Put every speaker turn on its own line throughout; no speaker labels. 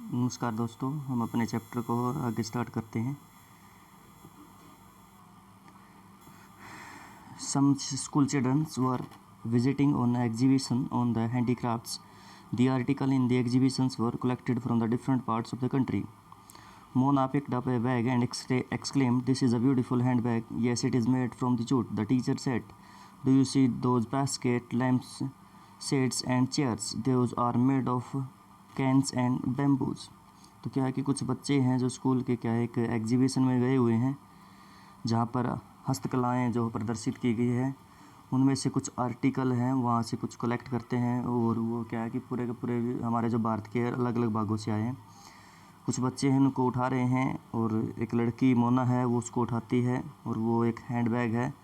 नमस्कार दोस्तों, हम अपने चैप्टर को आगे स्टार्ट करते हैं। Some school children were visiting on an exhibition on the handicrafts. The article in the exhibitions were collected from the different parts of the country. Mona picked up a bag and exclaimed, "This is a beautiful handbag. Yes, it is made from the jute." The teacher said, "Do you see those baskets, lamps, shades and chairs? Those are made of canes and bamboos. तो क्या है कि कुछ बच्चे हैं जो school के क्या है एक एग्जीबिशन में गए हुए हैं जहाँ पर हस्तकलाएँ जो प्रदर्शित की गई है उनमें से कुछ आर्टिकल हैं वहाँ से कुछ कलेक्ट करते हैं और वो क्या है कि पूरे के पूरे हमारे जो भारत के अलग अलग भागों से आए हैं। कुछ बच्चे हैं उनको उठा रहे हैं और एक लड़की मोना है वो उसको उठाती है और वो एक हैंड बैग है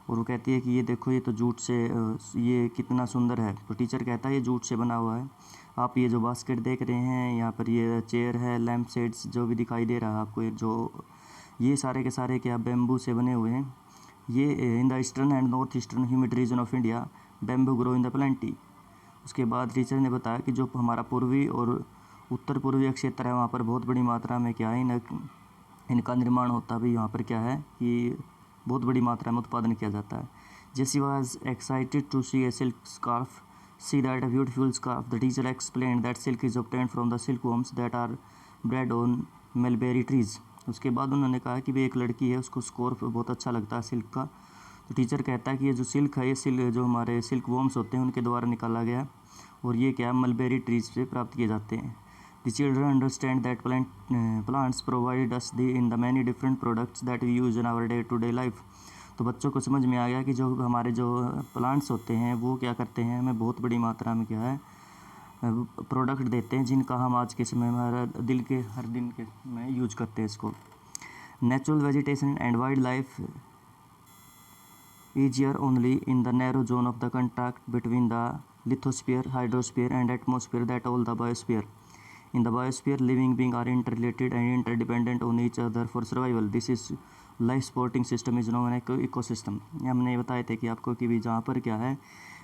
और वो कहती है कि ये देखो ये तो जूट से ये कितना सुंदर है। तो टीचर कहता है ये जूट से बना हुआ है। आप ये जो बास्केट देख रहे हैं यहाँ पर ये चेयर है, लैम्प शेड्स जो भी दिखाई दे रहा है आपको, ये सारे के सारे क्या बैम्बू से बने हुए हैं। ये in the eastern and north eastern humid region of India bamboo grow in the plenty. उसके बाद टीचर ने बताया कि जो हमारा पूर्वी और उत्तर पूर्वीय क्षेत्र है वहाँ पर बहुत बड़ी मात्रा में क्या है इनका निर्माण होता भी यहाँ पर क्या है कि बहुत बड़ी मात्रा में उत्पादन किया जाता है। Jessie was excited to see a silk scarf, see that a beautiful scarf. The teacher explain that silk is obtained from the silk worms that are bred on mulberry trees. उसके बाद उन्होंने कहा कि भाई एक लड़की है उसको स्कार्फ बहुत अच्छा लगता है सिल्क का। तो टीचर कहता है कि ये जो सिल्क है ये सिल्क जो हमारे सिल्क वर्म्स होते हैं उनके द्वारा निकाला गया है और ये क्या मलबेरी ट्रीज से प्राप्त किए जाते हैं। The children understand that plants provide us in the many different products that we use in our day-to-day life। तो बच्चों को समझ में आ गया कि जो हमारे जो प्लांट्स होते हैं वो क्या करते हैं हमें बहुत बड़ी मात्रा में क्या है प्रोडक्ट देते हैं जिनका हम आज के समय में हर दिन के में यूज करते हैं इसको। Natural vegetation and wild life is here only in the narrow zone of the contact between the lithosphere, hydrosphere and atmosphere that all the biosphere। In the biosphere, living beings are interrelated and interdependent on each other for survival. This is life supporting system is known as ecosystem। हमने बताए थे कि आपको कि भी जहाँ पर क्या है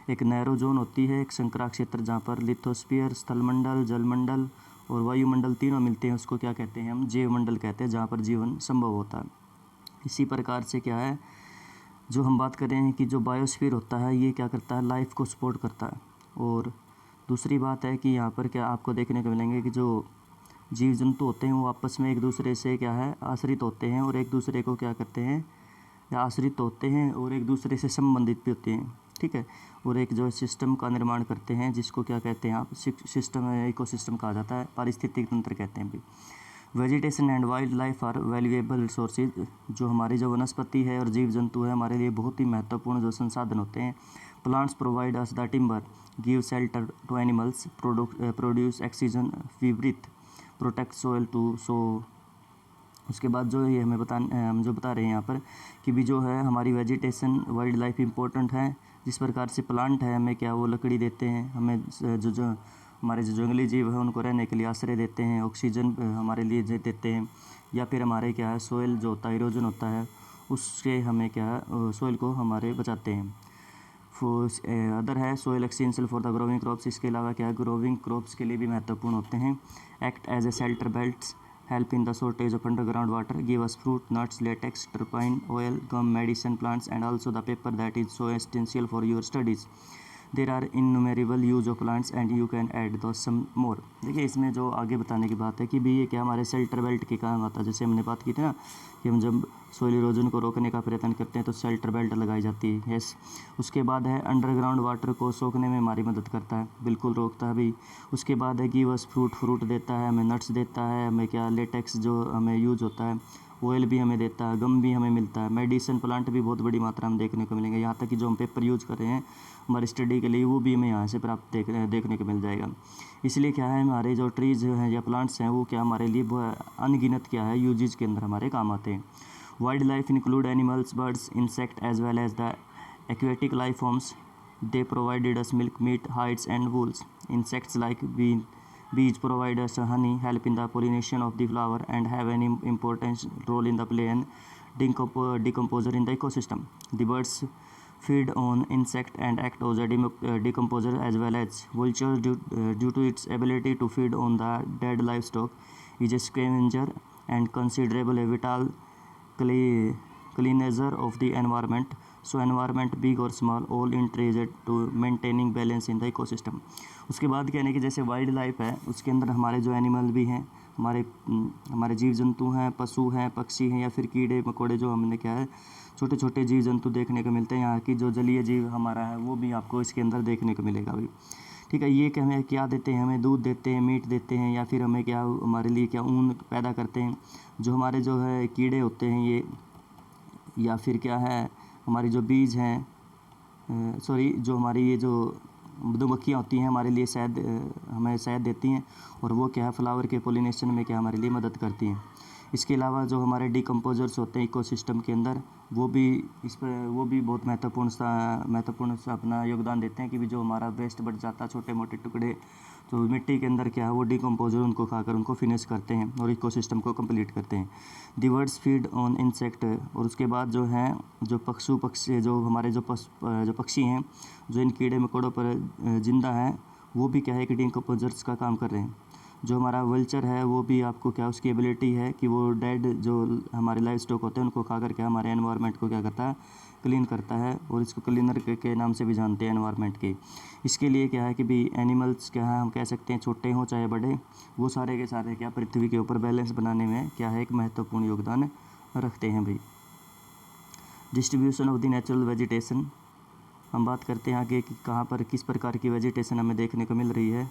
एक नैरो जोन होती है, एक संकरा क्षेत्र जहाँ पर लिथोस्फीयर, स्थलमंडल, जलमंडल और वायुमंडल तीनों मिलते हैं, उसको क्या कहते हैं हम जीवमंडल कहते हैं, जहाँ पर जीवन संभव होता है। इसी प्रकार से क्या है जो हम बात कर रहे हैं कि जो बायोस्फीयर होता है ये क्या करता है लाइफ को सपोर्ट करता है। और दूसरी बात है कि यहाँ पर क्या आपको देखने को मिलेंगे कि जो जीव जंतु होते हैं वो आपस में एक दूसरे से क्या है आश्रित होते हैं और एक दूसरे को क्या करते हैं या आश्रित होते हैं और एक दूसरे से संबंधित भी होते हैं, ठीक है। और एक जो सिस्टम का निर्माण करते हैं जिसको क्या कहते हैं आप सिस्टम इकोसिस्टम कहा जाता है, पारिस्थितिक तंत्र कहते हैं भी। Vegetation and wild life are valuable resources. जो हमारी जो वनस्पति है और जीव जंतु है हमारे लिए बहुत ही महत्वपूर्ण जो संसाधन होते हैं। Plants provide us the timber, give shelter to animals, produce oxygen we breathe, protect soil to so. उसके बाद जो ये हम जो बता रहे हैं यहाँ पर कि भी जो है हमारी वेजिटेशन वाइल्ड लाइफ इम्पोर्टेंट है। जिस प्रकार से प्लांट है हमें क्या वो लकड़ी देते हैं, हमें जो हमारे जो जंगली जीव है उनको रहने के लिए आश्रय देते हैं, ऑक्सीजन हमारे लिए देते हैं, या फिर हमारे क्या है सोइल जो होता है इरोजन होता है उससे हमें क्या है सोइल को हमारे बचाते हैं। अदर है soil essential for the growing crops. इसके अलावा क्या है ग्रोविंग क्रॉप्स के लिए भी महत्वपूर्ण होते हैं। Act as a shelter belts, help in the shortage of underground water, give us fruit, nuts, latex, turpentine, oil, gum, medicine plants and also the paper that is so essential for your studies. There are innumerable use of plants and you can add the some more. देखिए इसमें जो आगे बताने की बात है कि भी ये क्या हमारे शेल्टर बेल्ट के काम आता है। जैसे हमने बात की थी ना कि हम जब सोइल इरोजन को रोकने का प्रयत्न करते हैं तो शेल्टर बेल्ट लगाई जाती है। यस। उसके बाद है अंडरग्राउंड वाटर को सोखने में हमारी मदद करता है, बिल्कुल रोकता है भी। उसके बाद है गिव अस फ्रूट देता है, हमें नट्स देता है, हमें क्या लेटेक्स जो हमें यूज होता है, ऑयल भी हमें देता है, गम भी हमें मिलता है, मेडिसिन प्लांट भी बहुत बड़ी मात्रा में देखने को मिलेंगे। यहाँ तक कि जो हम पेपर यूज कर रहे हैं हमारी स्टडी के लिए वो भी हमें यहाँ से प्राप्त देखने को मिल जाएगा। इसलिए क्या है हमारे जो ट्रीज़ हैं या प्लांट्स हैं वो क्या हमारे लिए अनगिनत क्या है यूजेज के अंदर हमारे काम आते हैं। Wild life include animals, birds, insect as well as the aquatic life forms. They provided us milk, meat, hides and wools. Insects like bees provide us honey, help in the pollination of the flower and have an important role in the play and decomposer in the ecosystem. The birds feed on insect and act as a decomposer as well as vultures due to its ability to feed on the dead livestock is a scavenger and considerable a vital cleanser of the environment. So environment big or small all interested to maintaining balance in the ecosystem. उसके बाद कहने कि जैसे wild life है उसके अंदर हमारे जो एनिमल भी हैं, हमारे जीव जंतु हैं, पशु हैं, पक्षी हैं या फिर कीड़े मकोड़े जो हमने क्या है छोटे छोटे जीव जंतु देखने को मिलते हैं। यहाँ की जो जलीय जीव हमारा है वो भी आपको इसके अंदर देखने को मिलेगा भाई। ठीक है, ये कि हमें क्या देते हैं, हमें दूध देते हैं, मीट देते हैं या फिर हमें क्या हमारे लिए क्या ऊन पैदा करते हैं। जो हमारे जो है कीड़े होते हैं ये या फिर क्या है हमारी जो बीज हैं जो हमारी ये जो मधुमक्खियाँ होती हैं हमारे लिए शहद हमें शहद देती हैं और वो क्या है फ्लावर के पोलिनेशन में क्या हमारे लिए मदद करती हैं। इसके अलावा जो हमारे डिकम्पोजर्स होते हैं इकोसिस्टम के अंदर वो भी बहुत महत्वपूर्ण सा अपना योगदान देते हैं कि भी जो हमारा वेस्ट बढ़ जाता है छोटे मोटे टुकड़े तो मिट्टी के अंदर क्या है वो डिकम्पोजर उनको खाकर उनको फिनिश करते हैं और इकोसिस्टम को कंप्लीट करते हैं। दी बर्ड्स फीड ऑन इंसेक्ट और उसके बाद जो हैं जो पक्षी जो हमारे जो पक्षी हैं जो इन कीड़े मकोड़ों पर जिंदा हैं वो भी क्या है कि डिकम्पोजर्स का काम कर रहे हैं। जो हमारा वल्चर है वो भी आपको क्या उसकी एबिलिटी है कि वो डेड जो हमारे लाइव स्टॉक होते हैं उनको खा कर क्या हमारे एनवायरनमेंट को क्या करता है क्लीन करता है और इसको क्लीनर के नाम से भी जानते हैं एनवायरनमेंट के। इसके लिए क्या है कि भी एनिमल्स क्या है हम कह सकते हैं छोटे हों चाहे बड़े वो सारे के सारे क्या पृथ्वी के ऊपर बैलेंस बनाने में क्या है एक महत्वपूर्ण योगदान रखते हैं भाई। Distribution of the natural vegetation हम बात करते हैं आगे कि कहाँ पर किस प्रकार की वेजिटेशन हमें देखने को मिल रही है।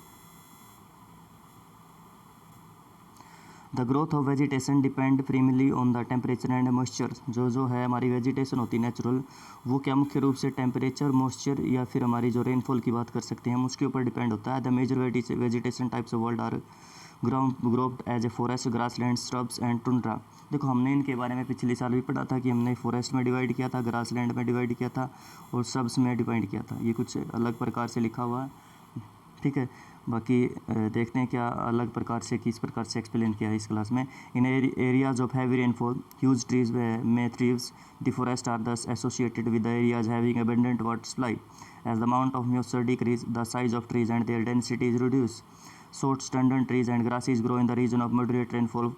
The growth of vegetation depend primarily on the temperature and moisture. जो है हमारी वेजिटेशन होती है नेचुरल वो क्या मुख्य रूप से टेम्परेचर मॉइस्चर या फिर हमारी जो रेनफॉल की बात कर सकते हैं हम उसके ऊपर डिपेंड होता है। The major vegetation types of world are grouped as a forest, grassland, shrubs and tundra. देखो हमने इनके बारे में पिछले साल भी पढ़ा था कि हमने फॉरेस्ट में डिवाइड किया था, ग्रासलैंड में डिवाइड किया था और श्रब्स में डिवाइड किया था। ये कुछ अलग प्रकार से लिखा हुआ है, ठीक है। बाकी देखते हैं क्या अलग प्रकार से किस प्रकार से एक्सप्लेन किया है इस क्लास में। In areas of heavy rainfall huge trees में thrives the forest are thus associated with the areas having abundant water supply. As the amount of moisture decrease the size of trees and their density is reduce. Short standard trees and grasses grow in the region of moderate rainfall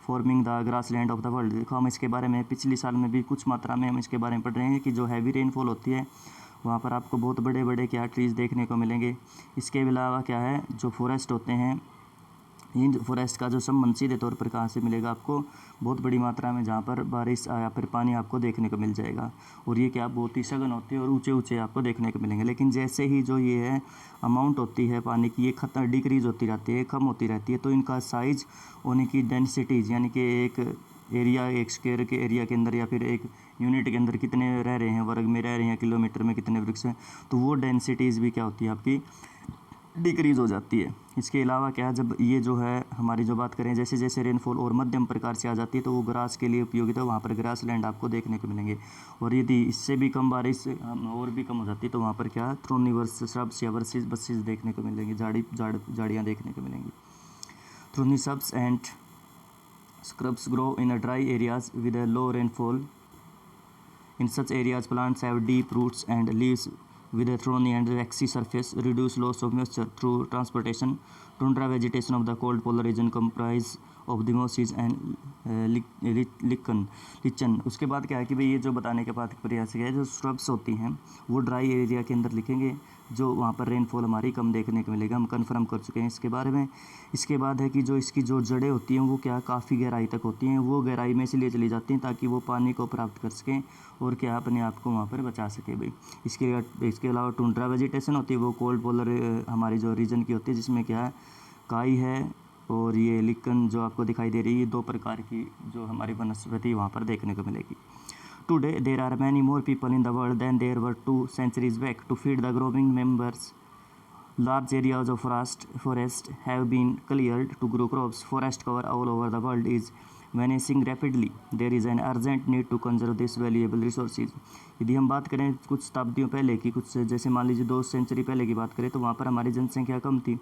forming the grassland of the world. देखो हम इसके बारे में पिछले साल में भी कुछ मात्रा में हम इसके बारे में पढ़ रहे हैं कि जो हैवी रेनफॉल होती है वहाँ पर आपको बहुत बड़े बड़े क्या ट्रीज़ देखने को मिलेंगे। इसके अलावा क्या है जो फॉरेस्ट होते हैं इन फॉरेस्ट का जो संबंध सीधे तौर पर कहाँ से मिलेगा आपको बहुत बड़ी मात्रा में जहाँ पर बारिश या फिर पानी आपको देखने को मिल जाएगा और ये क्या बहुत ही सघन होती है और ऊंचे ऊंचे आपको देखने को मिलेंगे। लेकिन जैसे ही जो ये है अमाउंट होती है पानी की ये खत्म डिक्रीज होती रहती है, कम होती रहती है, तो इनका साइज़ और इनकी डेंसिटीज़ यानी कि एक एरिया एक स्क्वायर के एरिया के अंदर या फिर एक यूनिट के अंदर कितने रह रहे हैं वर्ग में रह रहे हैं किलोमीटर में कितने वृक्ष हैं तो वो डेंसिटीज़ भी क्या होती है आपकी डिक्रीज़ हो जाती है। इसके अलावा क्या है जब ये जो है हमारी जो बात करें जैसे जैसे रेनफॉल और मध्यम प्रकार से आ जाती है तो वो ग्रास के लिए उपयोगी तो वहाँ पर ग्रास लैंड आपको देखने को मिलेंगे और यदि इससे भी कम बारिश और भी कम हो जाती है तो वहाँ पर क्या थ्रोनिवर्स श्रब्स या वर्सेस बसेस देखने को मिलेंगी, झाड़ियाँ देखने को मिलेंगी। Thorny shrubs and Scrubs grow in a dry areas with a low rainfall. In such areas, plants have deep roots and leaves with a thorny and waxy surface, reduce loss of moisture through transportation. Tundra vegetation of the cold polar region comprise of the mosses and lichen। उसके बाद क्या है कि भाई ये जो बताने के बाद प्रयास है जो श्रब्स होती हैं वो ड्राई एरिया के अंदर लिखेंगे जो वहाँ पर रेनफॉल हमारी कम देखने को मिलेगा, हम कंफर्म कर चुके हैं इसके बारे में। इसके बाद है कि जो इसकी जो जड़ें होती हैं वो क्या काफ़ी गहराई तक होती हैं, वो गहराई में इसलिए चली जाती हैं ताकि वो पानी को प्राप्त कर सकें और क्या अपने आप को वहाँ पर बचा सके भाई। इसके अलावा टुंड्रा वेजिटेशन होती है वो कोल्ड पोलर हमारी जो रीजन की होती है जिसमें क्या है काई है और ये लिकन जो आपको दिखाई दे रही है, दो प्रकार की जो हमारी वनस्पति वहाँ पर देखने को मिलेगी। Today there are many more people in the world than there were 2 centuries back. To feed the growing members, large areas of forest have been cleared to grow crops. Forest cover all over the world is vanishing rapidly. There is an urgent need to conserve these valuable resources. यदि हम बात करें कुछ शताब्दियों पहले की, कुछ जैसे मान लीजिए 2 सेंचुरी पहले की बात करें तो वहाँ पर हमारी जनसंख्या कम थी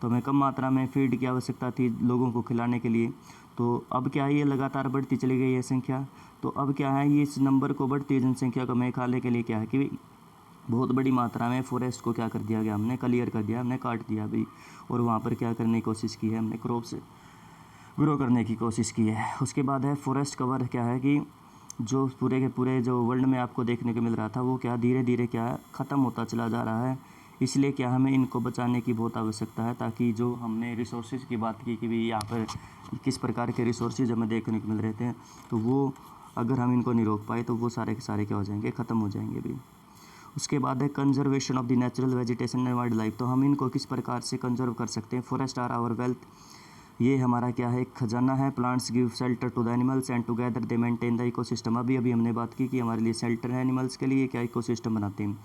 तो हमें कम मात्रा में फीड की आवश्यकता थी लोगों को खिलाने के लिए। तो अब क्या है, ये लगातार बढ़ती चली गई है संख्या। तो अब क्या है, ये इस नंबर को, बढ़ती जनसंख्या को मेघालय के लिए क्या है कि बहुत बड़ी मात्रा में फॉरेस्ट को क्या कर दिया गया, हमने क्लियर कर दिया, हमने काट दिया भाई, और वहाँ पर क्या करने की कोशिश की है, हमने क्रॉप्स ग्रो करने की कोशिश की है। उसके बाद है फॉरेस्ट कवर, क्या है कि जो पूरे के पूरे जो वर्ल्ड में आपको देखने को मिल रहा था वो क्या धीरे धीरे क्या ख़त्म होता चला जा रहा है। इसलिए क्या हमें इनको बचाने की बहुत आवश्यकता है, ताकि जो हमने रिसोर्सेज की बात की कि भी यहाँ पर किस प्रकार के रिसोर्सेज हमें देखने को मिल रहे थे, तो वो अगर हम इनको नहीं रोक पाए तो वो सारे के सारे क्या हो जाएंगे, ख़त्म हो जाएंगे भी। उसके बाद है conservation of the natural vegetation and wild life. तो हम इनको किस प्रकार से कंजर्व कर सकते हैं। फॉरेस्ट आर आवर वेल्थ, ये हमारा क्या है, एक खजाना है। Plants give shelter to the animals and together they maintain the ecosystem. अभी हमने बात की कि हमारे लिए शेल्टर है एनिमल्स के लिए, क्या इकोसिस्टम बनाते हैं।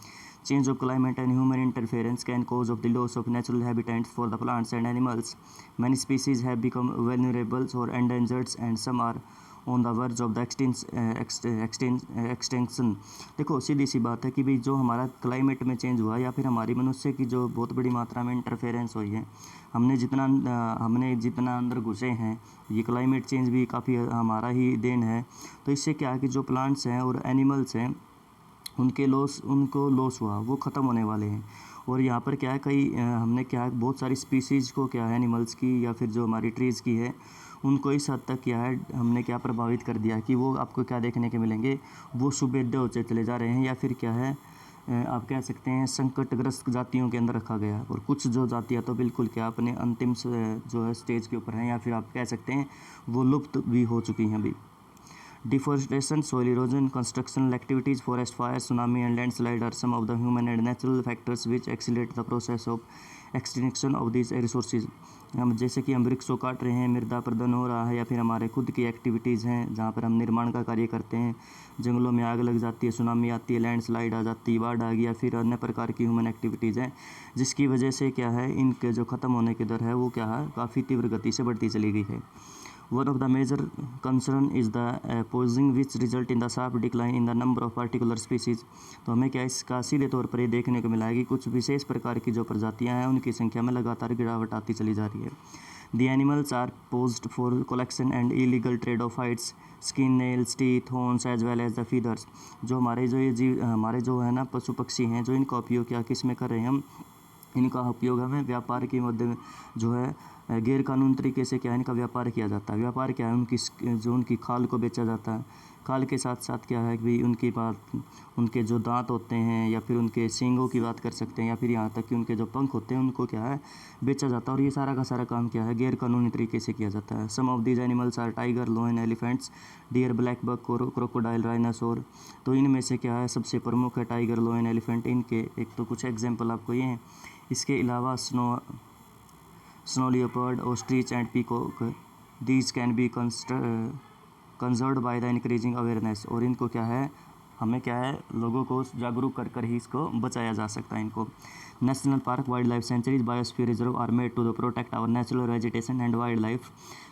Change of climate and human interference can cause of the loss of natural habitats for the plants and animals. Many species have become vulnerables or endangered and some are on the verge of the extension. देखो सीधी सी बात है कि भाई जो हमारा climate में change हुआ, या फिर हमारी मनुष्य की जो बहुत बड़ी मात्रा में इंटरफेरेंस हुई है, हमने जितना अंदर घुसे हैं, ये क्लाइमेट चेंज भी काफ़ी हमारा ही देन है। तो इससे क्या है कि जो प्लांट्स हैं और एनिमल्स हैं उनको लॉस हुआ, वो ख़त्म होने वाले हैं। और यहाँ पर क्या है, हमने क्या है, बहुत सारी स्पीसीज़ को क्या है, एनिमल्स की या फिर जो हमारी ट्रीज़ की है, उनको इस हद तक क्या है हमने क्या प्रभावित कर दिया कि वो आपको क्या देखने के मिलेंगे, वो सुभेद्य होते चले जा रहे हैं, या फिर क्या है आप कह सकते हैं संकटग्रस्त जातियों के अंदर रखा गया। और कुछ जो जातियाँ तो बिल्कुल क्या अपने अंतिम जो है स्टेज के ऊपर हैं, या फिर आप कह सकते हैं वो लुप्त भी हो चुकी हैं अभी। Deforestation, soil erosion, constructional activities, forest fires, tsunami and landslide are some of the human and natural factors which accelerate the process of extinction of these resources। हम जैसे कि हम वृक्षों काट रहे हैं, मृदा प्रदूषण हो रहा है, या फिर हमारे खुद की एक्टिविटीज़ हैं जहाँ पर हम निर्माण का कार्य करते हैं, जंगलों में आग लग जाती है, सुनामी आती है, लैंडस्लाइड आ जाती है, बाढ़ आ गई, या फिर अन्य प्रकार की ह्यूमन एक्टिविटीज़ हैं, जिसकी वजह से क्या है इनके जो ख़त्म होने की दर है वो क्या है काफ़ी तीव्र गति से बढ़ती चली गई है। One of the major concern is the poaching which result in the sharp decline in the number of particular species। तो हमें क्या इसका सीधे तौर पर ये देखने को मिला है कि कुछ विशेष प्रकार की जो प्रजातियां हैं उनकी संख्या में लगातार गिरावट आती चली जा रही है। The animals are poached for collection and illegal trade of hides, skin, nails, teeth, horns as well as the feathers। जो हमारे जो है ना पशु पक्षी हैं, जो इनका उपयोग क्या किस में कर रहे हैं हम, इनका उपयोग हमें व्यापार के मध्य में जो है गैर कानूनी तरीके से क्या है इनका व्यापार किया जाता है। व्यापार क्या है, उनकी खाल को बेचा जाता है। खाल के साथ साथ क्या है कि उनके जो दांत होते हैं, या फिर उनके सींगों की बात कर सकते हैं, या फिर यहाँ तक कि उनके जो पंख होते हैं उनको क्या है बेचा जाता है। और ये सारा का सारा काम क्या है गैर कानूनी तरीके से किया जाता है। Some of these animals are tiger, lion, elephants, deer, black buck और क्रोकोडाइल, राइनासोर। तो इनमें से क्या है सबसे प्रमुख है टाइगर, लोयन, एलिफेंट। इनके एक तो कुछ एग्जाम्पल आपको ये हैं। इसके अलावा snow leopard, ostrich and peacock, these can be conserved by the increasing awareness. और इनको क्या है हमें क्या है लोगों को जागरूक कर कर ही इसको बचाया जा सकता है इनको। National park, wild life sanctuaries, biosphere reserve are made to protect our natural vegetation and wild life.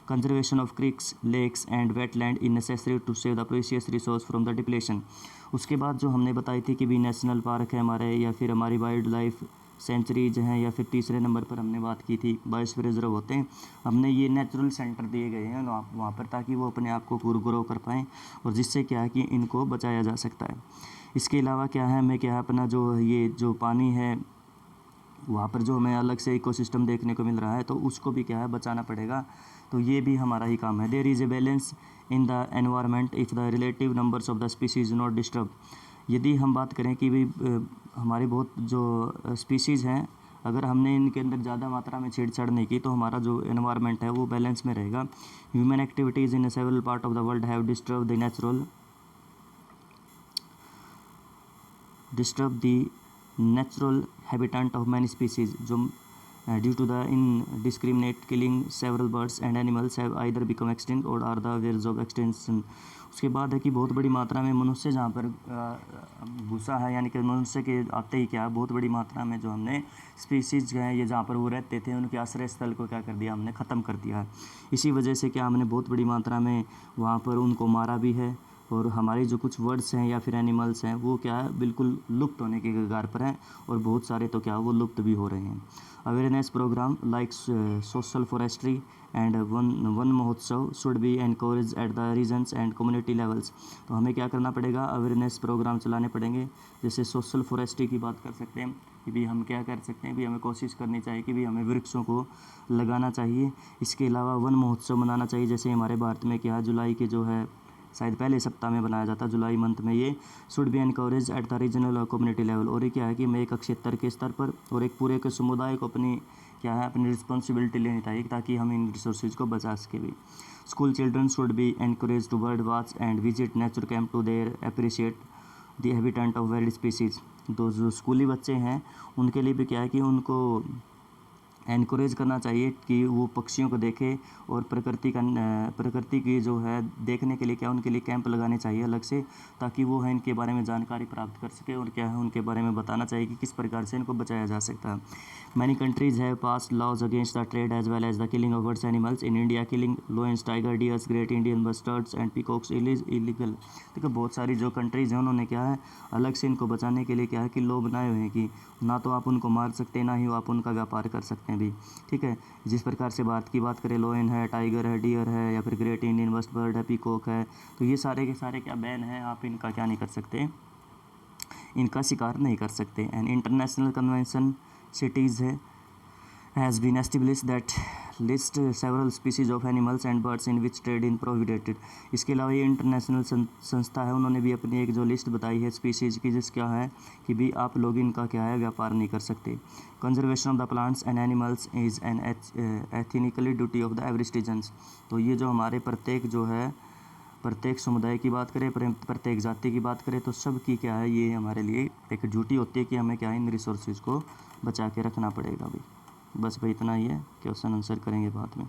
Conservation of creeks, lakes and wetland is necessary to save the precious resource from the depletion. उसके बाद जो हमने बताई थी कि भी national park है हमारे, या फिर हमारी वाइल्ड लाइफ सेंचुरीज हैं, या फिर तीसरे नंबर पर हमने बात की थी बायोस्फीयर रिजर्व होते हैं। हमने ये नेचुरल सेंटर दिए गए हैं वहाँ पर, ताकि वो अपने आप को ग्रो कर पाएँ, और जिससे क्या है कि इनको बचाया जा सकता है। इसके अलावा क्या है हमें क्या है अपना जो पानी है वहाँ पर जो हमें अलग से इकोसिस्टम देखने को मिल रहा है, तो उसको भी क्या है बचाना पड़ेगा। तो ये भी हमारा ही काम है। There is a balance in the environment if the relative numbers of the species not disturb. यदि हम बात करें कि भाई हमारी बहुत जो स्पीसीज़ हैं, अगर हमने इनके अंदर ज़्यादा मात्रा में छेड़छाड़ नहीं की तो हमारा जो एनवायरनमेंट है वो बैलेंस में रहेगा। Human activities in several part of the world have disturb the natural habitat of many species, जो due to the indiscriminate killing several birds and animals have either become extinct or are the verge of extinction। उसके बाद है कि बहुत बड़ी मात्रा में मनुष्य जहाँ पर घुसा है, यानी कि मनुष्य के आते ही क्या बहुत बड़ी मात्रा में जो हमने स्पीसीज हैं ये जहाँ पर वो रहते थे उनके आश्रय स्थल को क्या कर दिया हमने ख़त्म कर दिया है। इसी वजह से क्या हमने बहुत बड़ी मात्रा में वहाँ पर उनको मारा भी है, और हमारी जो कुछ वर्ड्स हैं या फिर एनिमल्स हैं वो क्या है बिल्कुल लुप्त होने के कगार पर हैं, और बहुत सारे तो क्या वो लुप्त भी हो रहे हैं। Awareness program like social forestry and Van Mahotsav should be encourage at the regions and community levels. तो हमें क्या करना पड़ेगा, अवेयरनेस प्रोग्राम चलाने पड़ेंगे। जैसे सोशल फॉरेस्ट्री की बात कर सकते हैं कि भी हम क्या कर सकते हैं, भी हमें कोशिश करनी चाहिए कि भी हमें वृक्षों को लगाना चाहिए। इसके अलावा वन महोत्सव मनाना चाहिए। जैसे हमारे भारत में क्या जुलाई के जो है शायद पहले सप्ताह में बनाया जाता है, जुलाई मंथ में। ये should be encourage at the regional और कम्युनिटी लेवल। और ये क्या है कि मैं एक क्षेत्र के स्तर पर और एक पूरे के समुदाय को अपनी क्या है अपनी रिस्पॉन्सिबिलिटी लेनी चाहिए ताकि हम इन रिसोर्सेज को बचा सके भी। School children should be encourage to bird watch and visit nature camp to their appreciate the habitat of wild species. तो जो स्कूली बच्चे हैं उनके लिए भी क्या है कि उनको एनकरेज करना चाहिए कि वो पक्षियों को देखें और प्रकृति की जो है देखने के लिए क्या उनके लिए कैंप लगाने चाहिए अलग से, ताकि वो है इनके बारे में जानकारी प्राप्त कर सके और क्या है उनके बारे में बताना चाहिए कि किस प्रकार से इनको बचाया जा सकता है। Many countries have pass laws against the trade as well as the killing of birds animals. In India killing lions, tiger, deers, great Indian bustards and peacocks illegal. देखो बहुत सारी जो कंट्रीज़ हैं उन्होंने क्या है अलग से इनको बचाने के लिए क्या है कि लॉ बनाए हुए हैं कि ना तो आप उनको मार सकते ना ही आप उनका व्यापार कर सकते हैं भी। ठीक है, जिस प्रकार से भारत की बात करें, लोयन है, टाइगर है, डियर है, या फिर ग्रेट इंडियन बस्ट बर्ड है, पीकॉक है, तो ये सारे के सारे क्या बैन है, आप इनका क्या नहीं कर सकते, इनका शिकार नहीं कर सकते। एंड इंटरनेशनल कन्वेंशन सिटीज़ है has been established that list several species of animals and birds in which trade in prohibited। इसके अलावा ये इंटरनेशनल संस्था है, उन्होंने भी अपनी एक जो लिस्ट बताई है स्पीसीज़ की, जिस क्या है कि भी आप लोग इनका क्या है व्यापार नहीं कर सकते। Conservation of the plants and animals is an ethically duty of the every citizens. तो ये जो हमारे प्रत्येक समुदाय की बात करें, प्रत्येक जाति की बात करें, तो सब की क्या है ये हमारे लिए एक ड्यूटी होती है कि हमें क्या है इन रिसोर्सेज को बचा के रखना पड़ेगा भाई। बस भाई इतना ही है, क्वेश्चन आंसर करेंगे बाद में।